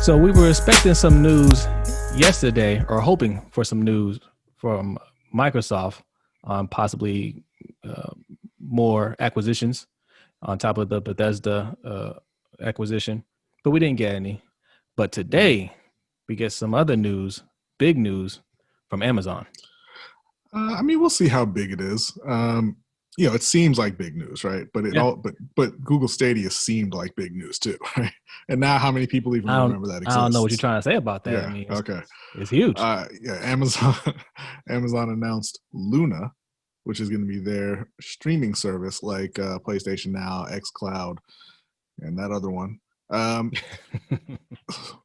So we were expecting some news yesterday, or hoping for some news from Microsoft on possibly more acquisitions on top of the Bethesda acquisition, but we didn't get any. But today we get some other news, big news from Amazon. I mean, we'll see how big it is. It seems like big news, right? But but Google Stadia seemed like big news too, right? And now, how many people even remember that exists? I don't know what you're trying to say about that. Yeah. I mean, Okay. It's huge. Amazon announced Luna, which is going to be their streaming service, like PlayStation Now, xCloud, and that other one.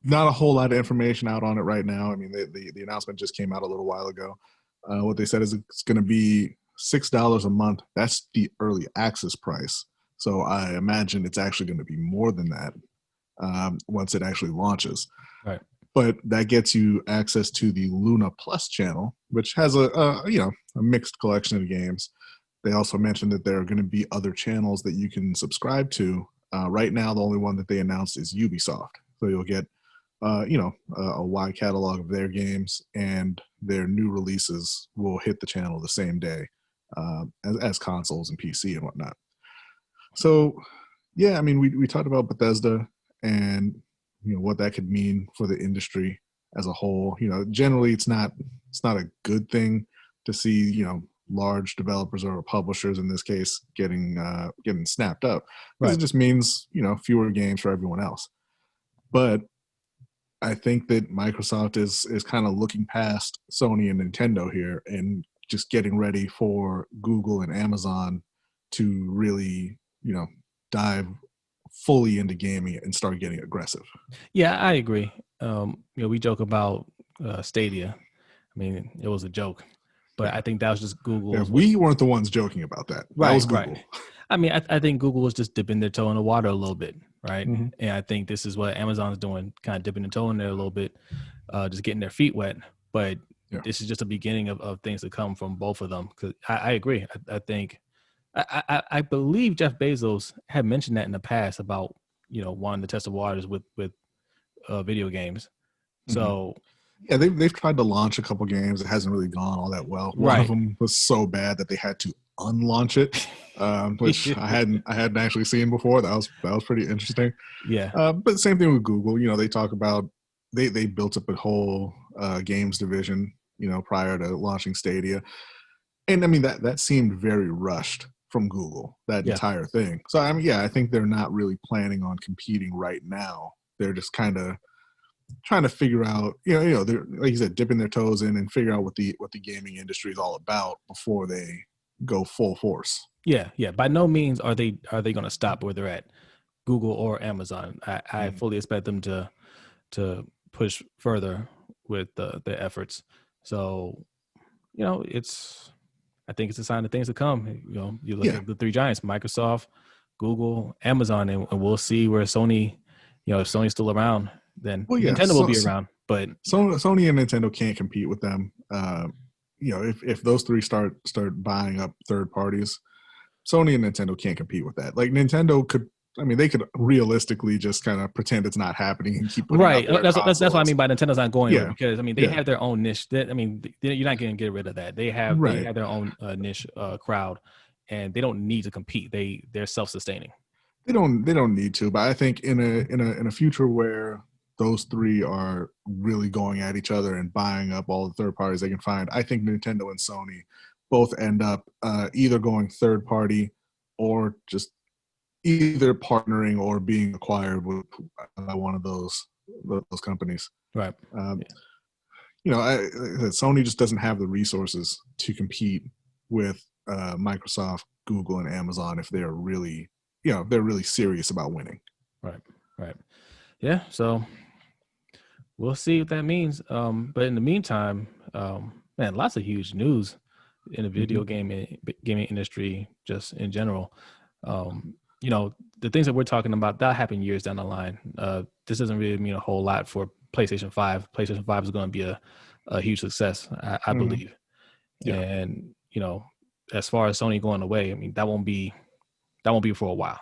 Not a whole lot of information out on it right now. I mean, the announcement just came out a little while ago. What they said is it's going to be $6 a month. That's the early access price. So I imagine it's actually going to be more than that once it actually launches. Right. But that gets you access to the Luna Plus channel, which has a mixed collection of games. They also mentioned that there are going to be other channels that you can subscribe to. Right now, the only one that they announced is Ubisoft. So you'll get a wide catalog of their games, and their new releases will hit the channel the same day as consoles and PC and whatnot. So, yeah, I mean, we talked about Bethesda and what that could mean for the industry as a whole. Generally, it's not a good thing to see large developers or publishers in this case getting snapped up, because Right. it just means fewer games for everyone else. But I think that Microsoft is kind of looking past Sony and Nintendo here and just getting ready for Google and Amazon to really, dive fully into gaming and start getting aggressive. Yeah, I agree. We joke about Stadia. I mean, it was a joke, but I think that was just Google. Yeah, we weren't the ones joking about that. Right, that was Google. Right. I mean, I think Google was just dipping their toe in the water a little bit, right? Mm-hmm. And I think this is what Amazon's doing, kind of dipping their toe in there a little bit, just getting their feet wet. But this is just a beginning of things to come from both of them. Because I agree. I think, I believe Jeff Bezos had mentioned that in the past about wanting to test the waters with video games. So yeah, they've tried to launch a couple games. It hasn't really gone all that well. One of them was so bad that they had to unlaunch it, which I hadn't actually seen before. That was pretty interesting. Yeah. But same thing with Google. They talk about they built up a whole games division, prior to launching Stadia, and I mean that seemed very rushed from Google, that entire thing. So I mean, I think they're not really planning on competing right now. They're just kind of trying to figure out, they're, like you said, dipping their toes in and figure out what the gaming industry is all about before they go full force. Yeah. By no means are they going to stop where they're at, Google or Amazon. I fully expect them to push further with their efforts. So, I think it's a sign of things to come. You look at the three giants: Microsoft, Google, Amazon, and we'll see where Sony. If Sony's still around, then Nintendo will be around. But Sony and Nintendo can't compete with them. If those three start buying up third parties, Sony and Nintendo can't compete with that. Like Nintendo could. I mean, they could realistically just kind of pretend it's not happening and keep putting right. Out that's what I mean by Nintendo's not going anywhere, because I mean they have their own niche. I mean, you're not going to get rid of that. They have their own niche crowd, and they don't need to compete. They're self-sustaining. They don't need to, but I think in a future where those three are really going at each other and buying up all the third parties they can find, I think Nintendo and Sony both end up either going third party or just either partnering or being acquired with one of those companies. Right. Sony just doesn't have the resources to compete with Microsoft, Google, and Amazon if they're really, they're really serious about winning. Right. Yeah. So we'll see what that means. But in the meantime, man, lots of huge news in the video gaming industry, just in general. The things that we're talking about, that happened years down the line. This doesn't really mean a whole lot for PlayStation 5. PlayStation 5 is going to be a huge success, I believe. Yeah. And, as far as Sony going away, I mean, that won't be for a while.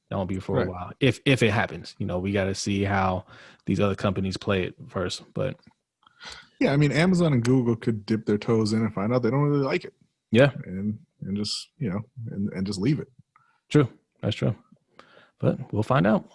That won't be for Right. a while. If it happens, we got to see how these other companies play it first. But Yeah, I mean, Amazon and Google could dip their toes in and find out they don't really like it, yeah, and just and just leave it. true. That's true. But we'll find out.